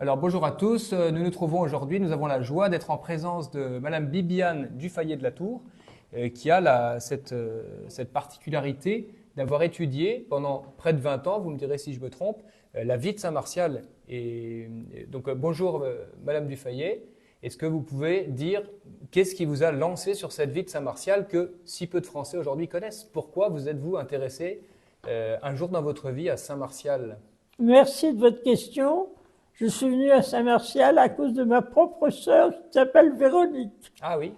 Alors bonjour à tous, nous nous trouvons aujourd'hui, nous avons la joie d'être en présence de Madame Bibiane Dufayet de la Tour, qui a cette particularité d'avoir étudié pendant près de 20 ans, vous me direz si je me trompe, la vie de Saint Martial. Donc bonjour Madame Dufayet, est-ce que vous pouvez dire qu'est-ce qui vous a lancé sur cette vie de Saint Martial que si peu de Français aujourd'hui connaissent? Pourquoi vous êtes-vous intéressé un jour dans votre vie à Saint Martial? Merci de votre question. Je suis venue à Saint-Martial à cause de ma propre sœur qui s'appelle Véronique. Ah oui.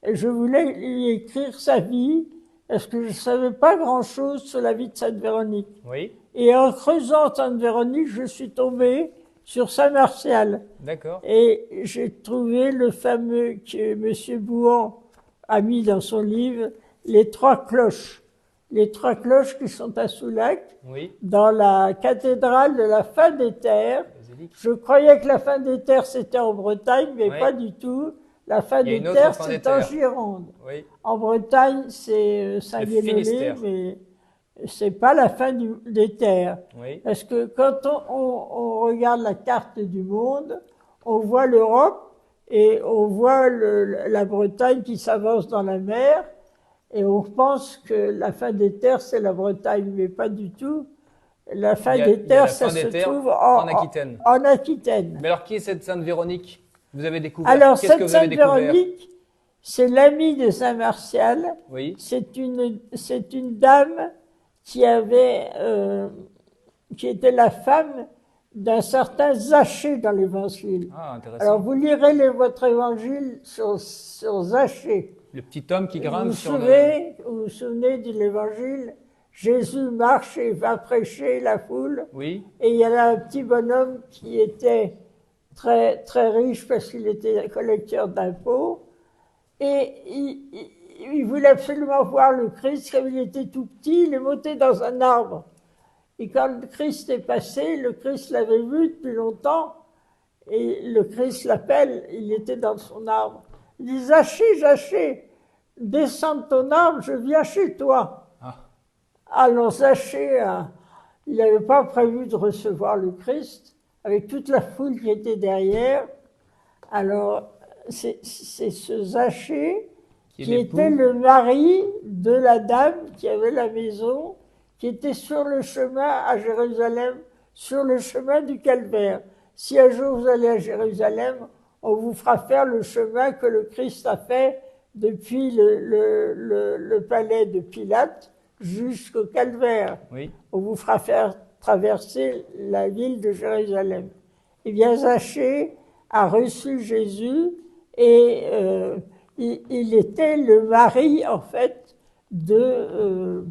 Et je voulais lui écrire sa vie parce que je ne savais pas grand-chose sur la vie de Sainte Véronique. Oui. Et en creusant Sainte Véronique, je suis tombée sur Saint-Martial. D'accord. Et j'ai trouvé le fameux que M. Bouhan a mis dans son livre, Les Trois Cloches. Les Trois Cloches qui sont à Soulac, Oui. dans la cathédrale de la fin des terres. Basilique. Je croyais que la fin des terres c'était en Bretagne, mais Oui. pas du tout. La fin Il y a des une autre terres fin des c'est en terres. Gironde. Oui. En Bretagne c'est Saint-Guénolé, Finistère. mais c'est pas la fin des terres. Oui. Parce que quand on regarde la carte du monde, on voit l'Europe et on voit la Bretagne qui s'avance dans la mer. Et on pense que la fin des terres, c'est la Bretagne, mais pas du tout. La fin Il y a des la terres, fin ça des se terres trouve en Aquitaine. en Aquitaine. Mais alors, qui est cette Sainte Véronique? Vous avez découvert? Alors, Qu'est-ce que cette vous avez Sainte découvert? Véronique, c'est l'amie de Saint Martial. Oui. C'est une dame qui était la femme d'un certain Zachée dans l'Évangile. Ah, intéressant. Alors, vous lirez votre Évangile sur Zachée. Le petit homme qui grimpe sur le... Vous vous souvenez de l'Évangile? Jésus marche et va prêcher la foule. Oui. Et il y avait un petit bonhomme qui était très, très riche parce qu'il était collecteur d'impôts. Et il voulait absolument voir le Christ. Comme il était tout petit, il est monté dans un arbre. Et quand le Christ est passé, le Christ l'avait vu depuis longtemps. Et le Christ l'appelle, il était dans son arbre. Il dit, Zachée, descends de ton arbre, je viens chez toi. Ah. Alors Zachée, il n'avait pas prévu de recevoir le Christ, avec toute la foule qui était derrière. Alors, c'est ce Zachée qui était le mari de la dame qui avait la maison, qui était sur le chemin à Jérusalem, sur le chemin du Calvaire. Si un jour vous allez à Jérusalem, on vous fera faire le chemin que le Christ a fait depuis le palais de Pilate jusqu'au Calvaire. Oui. On vous fera faire traverser la ville de Jérusalem. Eh bien, Zachée a reçu Jésus et il était le mari, en fait, de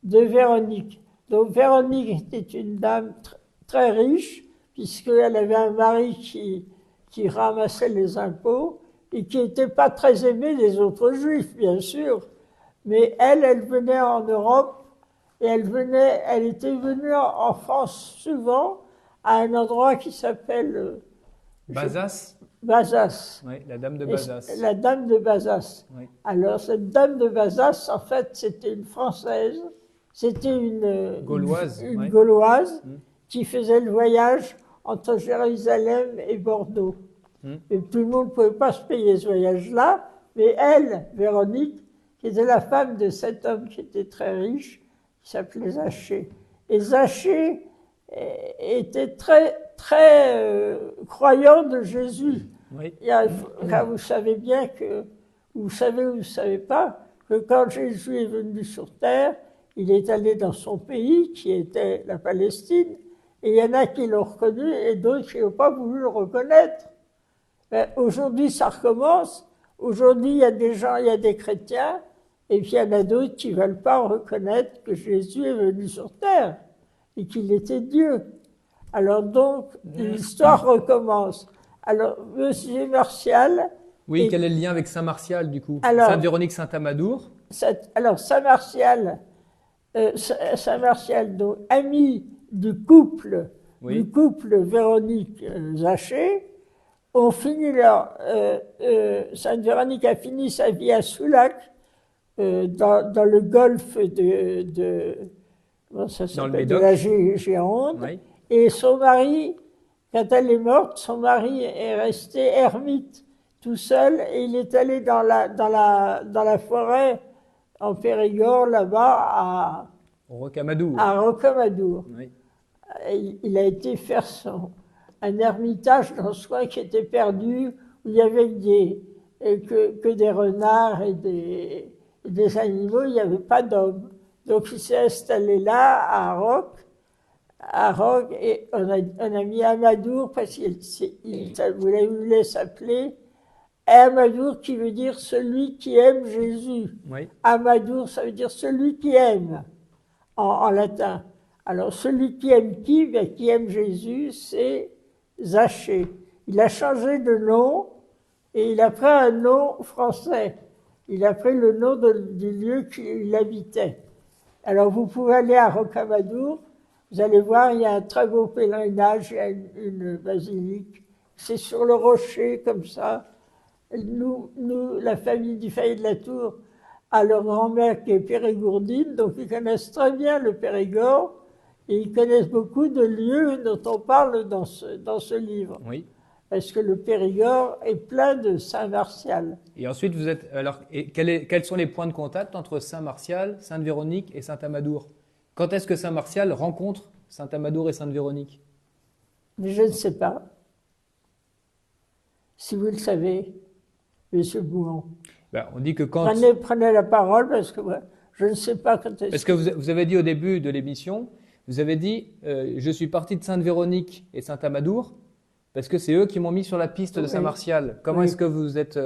Véronique. Donc, Véronique était une dame très riche, puisqu'elle avait un mari qui ramassait les impôts et qui n'était pas très aimé des autres juifs, bien sûr. Mais elle venait en Europe et elle était venue en France souvent à un endroit qui s'appelle Bazas. Bazas. Oui, la dame de Bazas. La dame de Bazas. Oui. Alors cette dame de Bazas, en fait, c'était une Française, c'était une Gauloise. une oui. Gauloise qui faisait le voyage entre Jérusalem et Bordeaux. Et tout le monde ne pouvait pas se payer ce voyage-là, mais elle, Véronique, qui était la femme de cet homme qui était très riche, qui s'appelait Zachée. Et Zachée était très, très croyant de Jésus. Oui. Car vous savez bien que, vous savez ou vous ne savez pas, que quand Jésus est venu sur terre, il est allé dans son pays, qui était la Palestine, et il y en a qui l'ont reconnu et d'autres qui n'ont pas voulu le reconnaître. Aujourd'hui, ça recommence. Aujourd'hui, il y a des gens, il y a des chrétiens, et puis il y en a d'autres qui ne veulent pas reconnaître que Jésus est venu sur terre et qu'il était Dieu. Alors donc, l'histoire recommence. Alors, Monsieur Martial... Oui, quel est le lien avec Saint Martial, du coup? Alors, Sainte Véronique Saint-Amadou. Alors, Saint Martial, donc, ami du couple Véronique-Zachée, Sainte Véronique a fini sa vie à Soulac, dans le golfe de la Gironde, oui. et son mari quand elle est morte, son mari est resté ermite, tout seul, et il est allé dans la forêt, en Périgord, là-bas, Rocamadour. à Rocamadour. Oui. Il a été faire un ermitage dans ce coin qui était perdu, où il y avait que des renards et des animaux, il n'y avait pas d'hommes. Donc il s'est installé là, à Roc, et on a mis Amadour, parce qu'il voulait s'appeler Amadour, qui veut dire celui qui aime Jésus. Oui. Amadour, ça veut dire celui qui aime, en latin. Alors, celui qui aime qui? Ben, qui aime Jésus, c'est Zachée. Il a changé de nom et il a pris un nom français. Il a pris le nom du lieu qu'il habitait. Alors, vous pouvez aller à Rocamadour, vous allez voir, il y a un très beau pèlerinage, il y a une basilique. C'est sur le rocher, comme ça. Nous, la famille du Fayet de la Tour, a leur grand-mère qui est périgourdine, donc ils connaissent très bien le Périgord. Et ils connaissent beaucoup de lieux dont on parle dans ce livre. Oui. Parce que le Périgord est plein de Saint-Martial. Et ensuite, vous êtes. Alors, quels sont les points de contact entre Saint-Martial, Sainte-Véronique et Saint-Amadour? Quand est-ce que Saint-Martial rencontre Saint-Amadour et Sainte-Véronique? Mais je ne sais pas. Si vous le savez, Monsieur Bouhon. Ben, on dit que quand. Prenez la parole parce que moi, je ne sais pas quand est-ce. Parce que vous avez dit au début de l'émission, vous avez dit je suis parti de Sainte-Véronique et Saint-Amadour parce que c'est eux qui m'ont mis sur la piste de Saint-Martial. Comment est-ce que vous êtes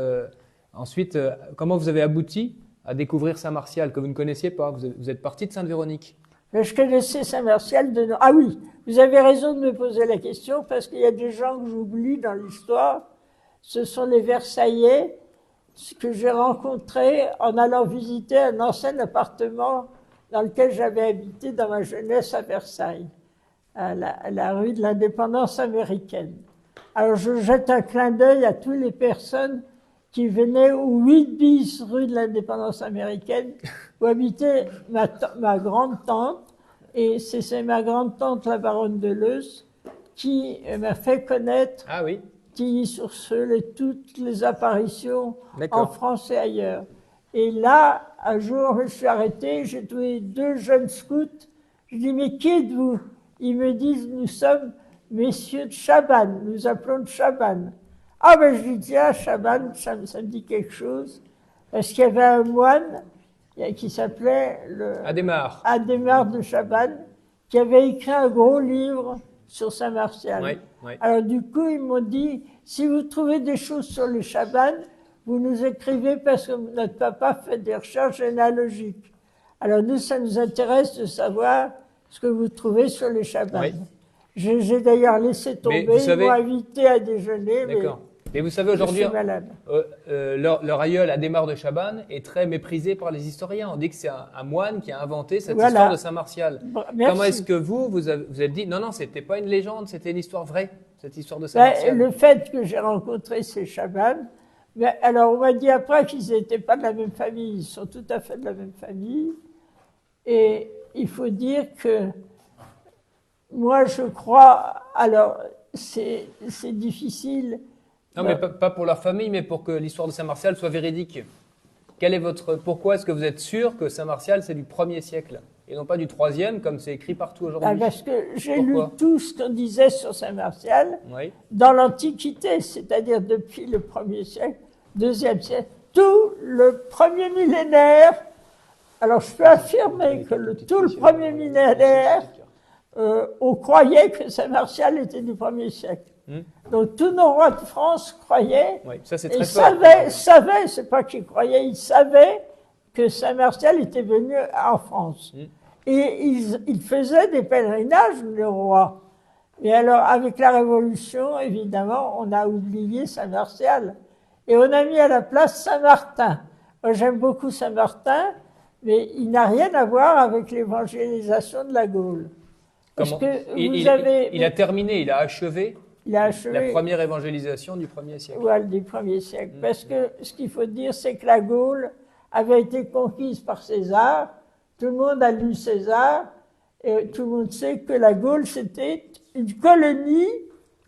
ensuite comment vous avez abouti à découvrir Saint-Martial que vous ne connaissiez pas? Vous êtes parti de Sainte-Véronique. Je connaissais Saint-Martial de nom. Ah oui, vous avez raison de me poser la question parce qu'il y a des gens que j'oublie dans l'histoire. Ce sont les Versaillais que j'ai rencontrés en allant visiter un ancien appartement dans lequel j'avais habité dans ma jeunesse à Versailles, à la rue de l'Indépendance américaine. Alors je jette un clin d'œil à toutes les personnes qui venaient au 8 bis rue de l'Indépendance américaine, où habitait ma grande-tante, et c'est ma grande-tante, la baronne de Leusse, qui m'a fait connaître Tilly-sur-Seulles et toutes les apparitions en France et ailleurs. Et là, un jour, je me suis arrêté, j'ai trouvé 2 jeunes scouts. Je dis, mais qui êtes-vous? Ils me disent, nous sommes messieurs de Chabannes, nous appelons de Chabannes. Ah ben je dis, tiens, Chabannes, ça me dit quelque chose. Parce qu'il y avait un moine qui s'appelait Adhémar de Chabannes, qui avait écrit un gros livre sur Saint-Martial. Oui, oui. Alors du coup, ils m'ont dit, si vous trouvez des choses sur les Chabannes, vous nous écrivez parce que notre papa fait des recherches généalogiques. Alors nous, ça nous intéresse de savoir ce que vous trouvez sur les Chabannes. Oui. J'ai d'ailleurs laissé tomber, ils m'ont invité à déjeuner. D'accord. Mais vous savez, aujourd'hui, leur aïeul, Adhémar de Chabannes, est très méprisé par les historiens. On dit que c'est un moine qui a inventé cette histoire de Saint-Martial. Comment est-ce que vous êtes dit, non, c'était pas une légende, c'était une histoire vraie, cette histoire de Saint-Martial? Le fait que j'ai rencontré ces Chabannes, alors on m'a dit après qu'ils n'étaient pas de la même famille, ils sont tout à fait de la même famille. Et il faut dire que moi je crois, alors c'est difficile. Non, mais pas pour leur famille, mais pour que l'histoire de Saint-Martial soit véridique. Pourquoi est-ce que vous êtes sûr que Saint-Martial, c'est du 1er siècle et non pas du 3e, comme c'est écrit partout aujourd'hui? Parce que j'ai lu tout ce qu'on disait sur Saint-Martial dans l'Antiquité, c'est-à-dire depuis le 1er siècle, 2e siècle, tout le 1er millénaire. Alors je peux affirmer que tout le 1er millénaire, on croyait que Saint-Martial était du 1er siècle. Donc tous nos rois de France croyaient, ça c'est très savaient, c'est pas qu'ils croyaient, ils savaient que Saint-Martial était venu en France. Et ils faisaient des pèlerinages, les rois. Et alors avec la Révolution, évidemment, on a oublié Saint-Martial. Et on a mis à la place Saint-Martin. Moi j'aime beaucoup Saint-Martin, mais il n'a rien à voir avec l'évangélisation de la Gaule. Parce que il a terminé, il a achevé la première évangélisation du 1er siècle. Voilà, du 1er siècle. Parce que ce qu'il faut dire, c'est que la Gaule avait été conquise par César. Tout le monde a lu César. Et tout le monde sait que la Gaule, c'était une colonie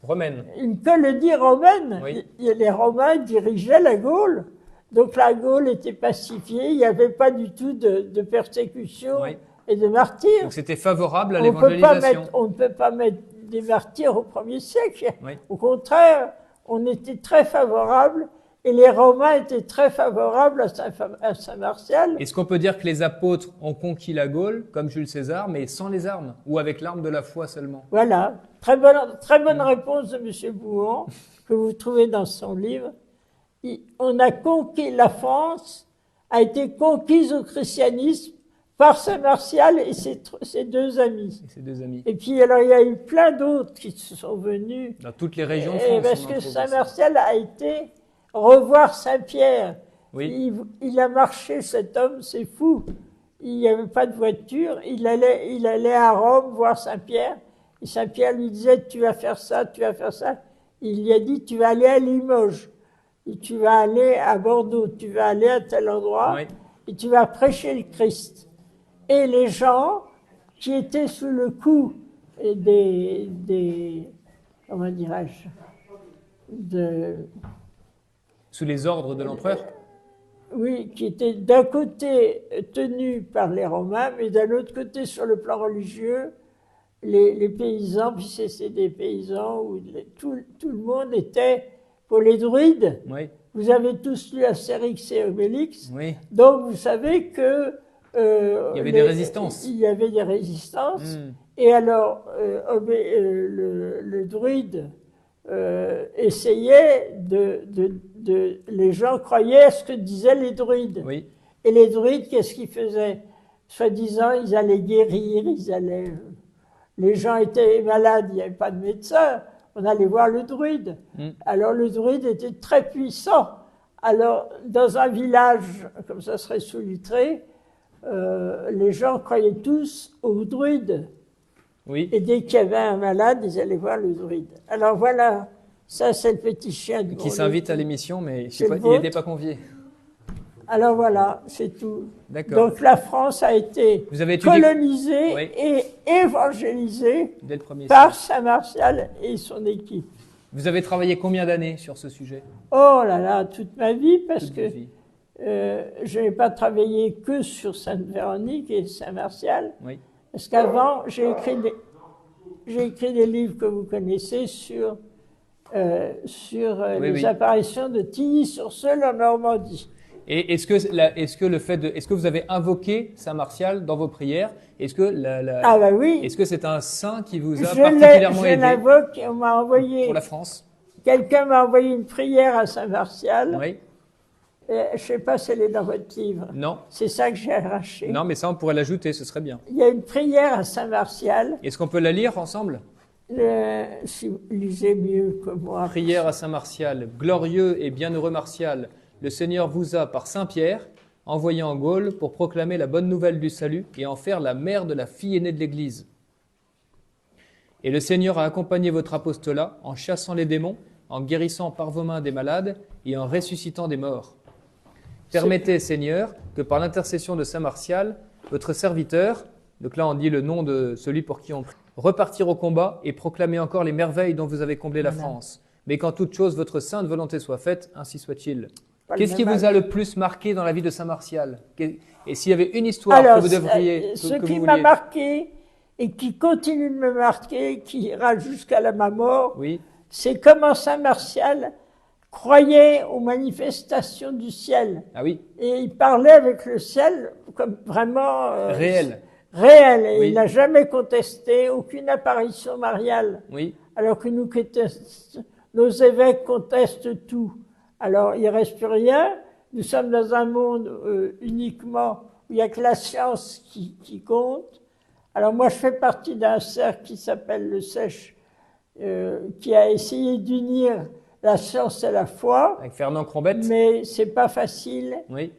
Romaine. une colonie romaine. Oui. Les Romains dirigeaient la Gaule. Donc la Gaule était pacifiée, il n'y avait pas du tout de persécution Oui. et de martyrs. Donc c'était favorable à On l'évangélisation. on ne peut pas mettre des martyrs au 1er siècle. Oui. Au contraire, on était très favorable et les Romains étaient très favorables à Saint-Martial. Est-ce qu'on peut dire que les apôtres ont conquis la Gaule, comme Jules César, mais sans les armes, ou avec l'arme de la foi seulement? Voilà, très bonne réponse de M. Bouhon, que vous trouvez dans son livre. On a conquis, la France a été conquise au christianisme par Saint-Martial et ses deux amis. Et ses deux amis. Et puis alors il y a eu plein d'autres qui se sont venus. Dans toutes les régions de Et France. parce on en que trouve aussi. Saint-Martial a été revoir Saint-Pierre. Oui. Il a marché, cet homme, c'est fou. Il n'y avait pas de voiture. Il allait à Rome voir Saint-Pierre. Et Saint-Pierre lui disait, tu vas faire ça, tu vas faire ça. Il lui a dit, tu vas aller à Limoges. Et tu vas aller à Bordeaux. Tu vas aller à tel endroit. Oui. Et tu vas prêcher le Christ. Et les gens qui étaient sous le coup comment dirais-je, Sous les ordres de l'empereur? oui, qui étaient d'un côté tenus par les Romains, mais d'un autre côté, sur le plan religieux, les paysans, puis c'est des paysans où tout le monde était pour les druides. Oui. Vous avez tous lu Astérix et Obélix, Oui. donc vous savez que Il y avait des résistances. Il y avait des résistances. Hmm. Et alors, le druide essayait les gens croyaient à ce que disaient les druides. Oui. Et les druides, qu'est-ce qu'ils faisaient? Soi-disant, ils allaient guérir, les gens étaient malades, il n'y avait pas de médecin, on allait voir le druide. Alors le druide était très puissant. Alors, dans un village, comme ça serait sous-litré, les gens croyaient tous au druide. Oui. Et dès qu'il y avait un malade, ils allaient voir le druide. Alors voilà, ça c'est le petit chien de Qui s'invite à l'émission, mais je sais C'est pas, le il vôtre. n'était pas convié. Alors voilà, c'est tout. D'accord. Donc la France a été Vous avez étudié colonisée Oui. et évangélisée dès le premier par siècle. Saint-Martial et son équipe. Vous avez travaillé combien d'années sur ce sujet? Oh là là, toute ma vie, parce Toute que votre vie. je n'ai pas travaillé que sur Sainte-Véronique et Saint-Martial, Oui. parce qu'avant, j'ai écrit des livres que vous connaissez sur Oui, les oui. apparitions de Tilly-sur-Seul en Normandie. Et est-ce que vous avez invoqué Saint Martial dans vos prières, est-ce que Ah bah oui, est-ce que c'est un saint qui vous a je particulièrement aidé l'invoque, on m'a envoyé, pour la France? quelqu'un m'a envoyé une prière à Saint-Martial. Oui. Je ne sais pas si elle est dans votre livre. Non. C'est ça que j'ai arraché. Non, mais ça on pourrait l'ajouter, ce serait bien. Il y a une prière à Saint-Martial. Est-ce qu'on peut la lire ensemble? Si vous lisez mieux que moi. Prière à Saint Martial. Glorieux et bienheureux Martial, le Seigneur vous a, par Saint Pierre, envoyé en Gaule pour proclamer la bonne nouvelle du salut et en faire la mère de la fille aînée de l'Église. Et le Seigneur a accompagné votre apostolat en chassant les démons, en guérissant par vos mains des malades et en ressuscitant des morts. Permettez, Seigneur, que par l'intercession de Saint Martial, votre serviteur, donc là on dit le nom de celui pour qui on prie, repartir au combat et proclamer encore les merveilles dont vous avez comblé la France. Mais qu'en toute chose votre sainte volonté soit faite, ainsi soit-il. Pas le Qu'est-ce qui même vous a le plus marqué dans la vie de Saint Martial? Et s'il y avait une histoire Alors, que vous devriez... ce que qui vous m'a vouliez- marqué et qui continue de me marquer, qui ira jusqu'à ma mort, Oui, c'est comment Saint Martial croyait aux manifestations du ciel. ah oui, Et il parlait avec le ciel comme vraiment réel, réel. Et Oui. il n'a jamais contesté aucune apparition mariale. oui, Alors que nos évêques contestent tout. Alors il ne reste plus rien. Nous sommes dans un monde uniquement où il n'y a que la science qui compte. Alors moi je fais partie d'un cercle qui s'appelle le Sèche, qui a essayé d'unir la science et la foi, avec Fernand Crombette. mais c'est pas facile. Oui.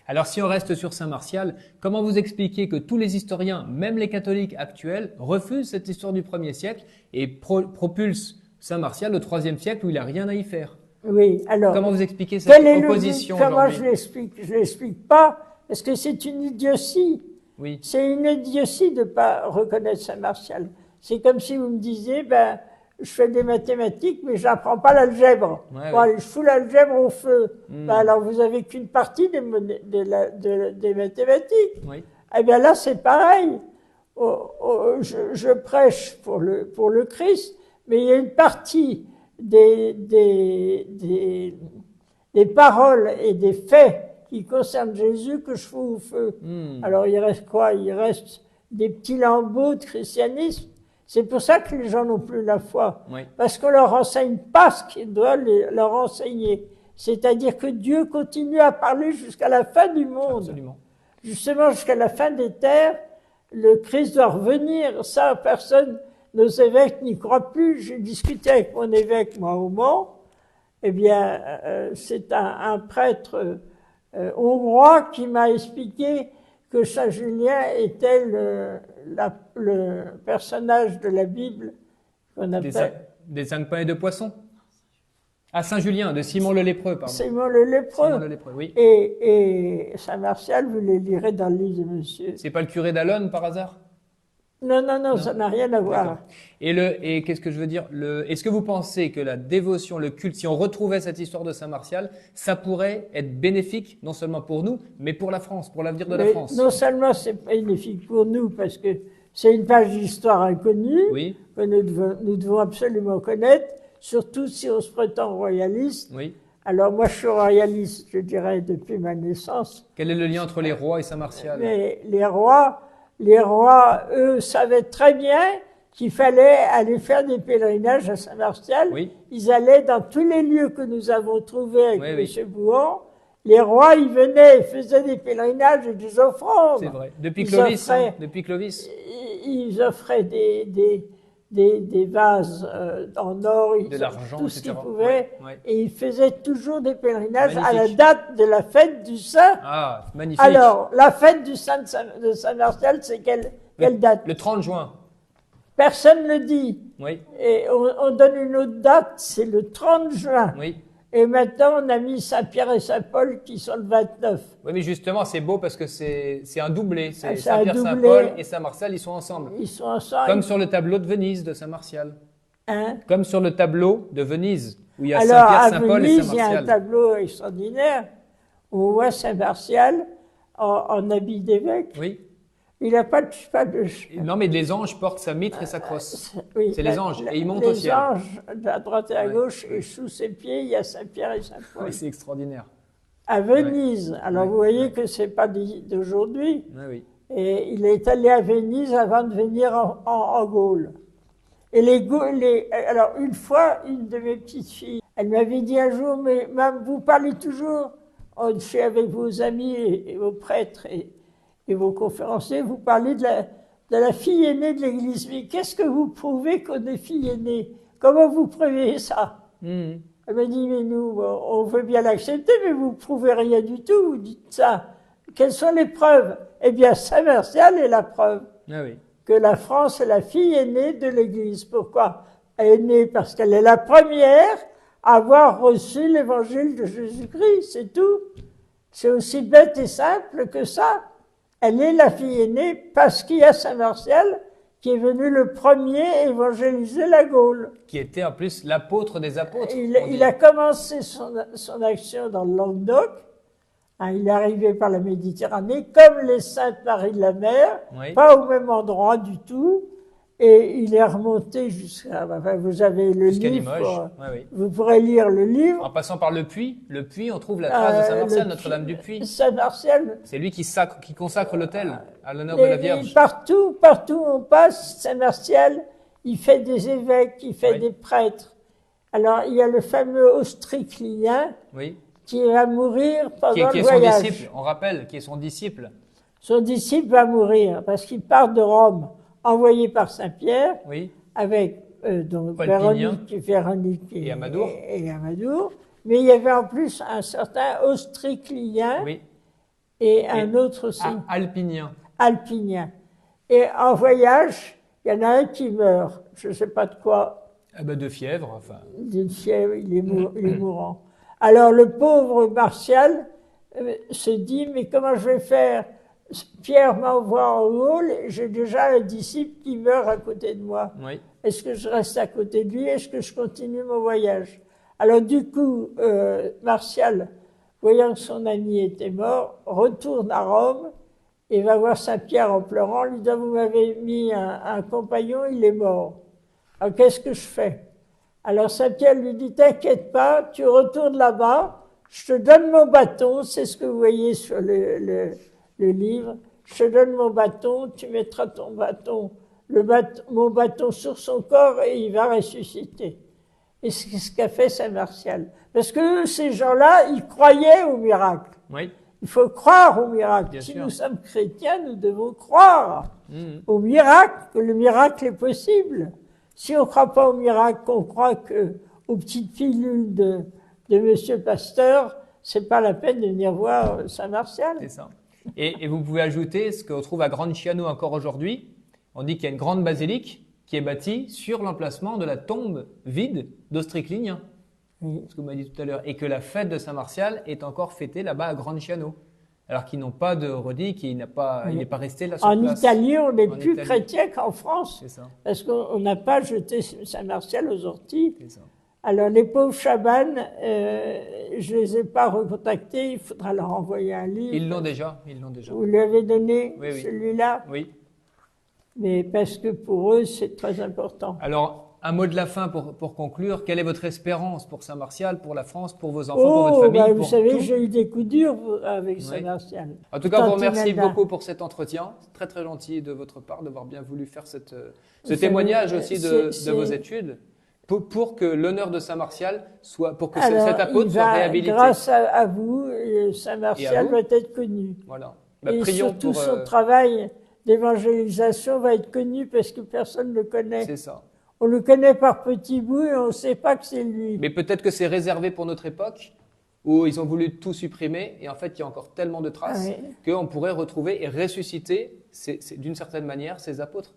Alors si on reste sur Saint Martial, comment vous expliquez que tous les historiens, même les catholiques actuels, refusent cette histoire du 1er siècle et propulsent Saint Martial au 3e siècle où il n'a rien à y faire? Oui, alors. Comment vous expliquez cette Quel est le opposition but? Comment je aujourd'hui? l'explique? Je l'explique pas, parce que c'est une idiotie. Oui, C'est une idiotie de ne pas reconnaître Saint Martial. C'est comme si vous me disiez, je fais des mathématiques, mais j'apprends pas l'algèbre. Ouais, Bon, ouais. allez, je fous l'algèbre au feu. Hmm. Ben alors, vous avez qu'une partie des mathématiques. Oui. Eh bien là, c'est pareil. Je prêche pour le Christ, mais il y a une partie des paroles et des faits qui concernent Jésus que je fous au feu. Hmm. Alors il reste quoi? Il reste des petits lambeaux de christianisme. C'est pour ça que les gens n'ont plus la foi. Oui. Parce qu'on leur enseigne pas ce qu'il doit leur enseigner. C'est-à-dire que Dieu continue à parler jusqu'à la fin du monde. Absolument. Justement, jusqu'à la fin des terres, le Christ doit revenir. Ça, personne, nos évêques n'y croient plus. J'ai discuté avec mon évêque, moi, au Mans. Eh bien, c'est un prêtre hongrois qui m'a expliqué que Saint Julien était le personnage de la Bible qu'on appelle Des 5 pains et 2 poissons. Ah, Saint-Julien, de Simon le lépreux, pardon. Simon le lépreux. Simon le lépreux, oui. Et Saint Martial, vous les lirez dans le livre de Monsieur. C'est pas le curé d'Alonne, par hasard? Non, non, non, ça n'a rien à voir. Et qu'est-ce que je veux dire? Est-ce que vous pensez que la dévotion, le culte, si on retrouvait cette histoire de Saint Martial, ça pourrait être bénéfique, non seulement pour nous, mais pour la France, pour l'avenir de la France? Non seulement c'est bénéfique pour nous, parce que c'est une page d'histoire inconnue, Oui, que nous devons absolument connaître, surtout si on se prétend royaliste. oui. Alors moi, je suis royaliste, je dirais, depuis ma naissance. Quel est le lien entre les rois et Saint Martial? Mais les rois, eux, savaient très bien qu'il fallait aller faire des pèlerinages à Saint-Martial. Oui. Ils allaient dans tous les lieux que nous avons trouvés avec Oui, M. Bouhan. Les rois, ils venaient, ils faisaient des pèlerinages et des offrandes. C'est vrai. Depuis Ils Clovis, offraient- depuis Clovis. Ils offraient des vases en or, De l'argent, tout ce etc. qu'ils pouvaient. Ouais, ouais. Et ils faisaient toujours des pèlerinages à la Magnifique. date de la fête du Saint. Ah, magnifique. Alors, la fête du Saint de Saint-Martial, c'est quelle date? Le 30 juin. Personne ne le dit. Oui, Et on donne une autre date, c'est le 30 juin. oui. Et maintenant, on a mis Saint-Pierre et Saint-Paul qui sont le 29. Oui, mais justement, c'est beau parce que c'est un doublé. C'est Ah, c'est un Saint-Pierre, doublé. Saint-Paul et Saint-Martial, ils sont ensemble. Ils sont ensemble. Comme sur le tableau de Venise de Saint-Martial. Hein? Comme sur le tableau de Venise, où il y a Alors, à Saint-Pierre, Saint-Paul et Venise, il y a un Saint-Martial. tableau extraordinaire où on voit Saint-Martial en habit d'évêque. Oui. Il n'a pas de... Non, mais les anges portent sa mitre et sa crosse. Oui, C'est les anges, et ils montent au ciel. Les anges, à droite et à Ouais, gauche, ouais. et sous ses pieds, il y a Saint-Pierre et Saint-Paul. Oui, c'est extraordinaire. À Venise. Alors, Ouais. vous voyez que c'est pas d'aujourd'hui. Oui, oui. Et il est allé à Venise avant de venir en Gaule. Et alors, une fois, une de mes petites filles, elle m'avait dit un jour, mais maman, vous parlez toujours, je suis avec vos amis et vos prêtres et vos conférenciers, vous parlez de la fille aînée de l'Église. Mais qu'est-ce que vous prouvez qu'on est fille aînée? Comment vous prouvez ça? Mhm. Elle m'a dit, mais nous, on veut bien l'accepter, mais vous ne prouvez rien du tout, vous dites ça. Quelles sont les preuves? Eh bien, Saint-Martial est la preuve Ah oui. que la France est la fille aînée de l'Église. Pourquoi? Elle est née parce qu'elle est la première à avoir reçu l'évangile de Jésus-Christ, c'est tout. C'est aussi bête et simple que ça. Elle est la fille aînée parce qu'il y a Saint-Martial qui est venu le premier évangéliser la Gaule. Qui était en plus l'apôtre des apôtres. Il a commencé son action dans le Languedoc. Hein, il est arrivé par la Méditerranée, comme les Saintes Marie de la Mer, Oui. pas au même endroit du tout. Et il est remonté jusqu'à... Enfin, vous avez le Jusqu'à livre. Limoges. Oui, oui. Vous pourrez lire le livre. En passant par le puits, on trouve la trace de Saint-Martial, Notre-Dame du Puy. Saint-Martial. C'est lui qui consacre l'autel à l'honneur de la Vierge. Partout où on passe, Saint-Martial, il fait des évêques, il fait Oui. des prêtres. Alors, il y a le fameux Austriclien Oui. qui va mourir pendant Qui le est son voyage. disciple, on rappelle, qui est son disciple. Son disciple va mourir parce qu'il part de Rome, envoyé par Saint-Pierre, Oui. avec donc Paul Véronique Et Amadour. et Amadour. Mais il y avait en plus un certain Austriclien Oui. et un autre aussi, Alpinien. Alpinien. Et en voyage, il y en a un qui meurt, je ne sais pas de quoi, Ah ben, de fièvre, enfin. d'une fièvre, il est mourant. Alors le pauvre Martial se dit, mais comment je vais faire? Pierre m'envoie en Gaule, j'ai déjà un disciple qui meurt à côté de moi. Oui. Est-ce que je reste à côté de lui? Est-ce que je continue mon voyage? Alors du coup, Martial, voyant que son ami était mort, retourne à Rome et va voir Saint-Pierre en pleurant, lui dit, vous m'avez mis un compagnon, il est mort. Alors qu'est-ce que je fais? Alors Saint-Pierre lui dit, t'inquiète pas, tu retournes là-bas, je te donne mon bâton, c'est ce que vous voyez sur le livre, je te donne mon bâton, tu mettras ton bâton, mon bâton sur son corps et il va ressusciter. Et c'est ce qu'a fait Saint Martial. Parce que ces gens-là, ils croyaient au miracle. Oui. Il faut croire au miracle. Bien Si sûr. nous sommes chrétiens, nous devons croire au miracle, que le miracle est possible. Si on ne croit pas au miracle, qu'on croit aux petites pilules de Monsieur Pasteur, c'est pas la peine de venir voir Saint Martial. C'est ça. Et vous pouvez ajouter ce qu'on trouve à Graniciano encore aujourd'hui. On dit qu'il y a une grande basilique qui est bâtie sur l'emplacement de la tombe vide d'Ostriclinien, Oui. ce que vous m'avez dit tout à l'heure, et que la fête de Saint Martial est encore fêtée là-bas à Graniciano, alors qu'ils n'ont pas de relique, il n'est pas resté là sur En place. Italie, on est En plus Italie. chrétien qu'en France, C'est ça, parce qu'on n'a pas jeté Saint Martial aux orties. c'est ça. Alors les pauvres chabanes, je les ai pas recontactés, il faudra leur envoyer un livre. Ils l'ont déjà, ils l'ont déjà. Vous lui avez donné Oui, oui. celui-là, Oui. mais parce que pour eux, c'est très important. Alors, un mot de la fin pour conclure. Quelle est votre espérance pour Saint Martial, pour la France, pour vos enfants, pour votre famille, Vous pour savez, tout j'ai eu des coups durs avec Saint Oui. Martial. En tout cas, je vous Tantinada. remercie beaucoup pour cet entretien. C'est très très gentil de votre part d'avoir bien voulu faire ce savez, témoignage aussi de c'est- vos études pour que l'honneur de Saint Martial soit, pour que Alors, cet apôtre il soit va, réhabilité. grâce à vous, Saint Martial vous. va être connu. Voilà. Bah, Et prions surtout, pour. son travail d'évangélisation va être connu parce que personne ne le connaît. C'est ça. On le connaît par petits bouts et on ne sait pas que c'est lui. Mais peut-être que c'est réservé pour notre époque où ils ont voulu tout supprimer et en fait il y a encore tellement de traces Ah oui. qu'on pourrait retrouver et ressusciter d'une certaine manière ces apôtres.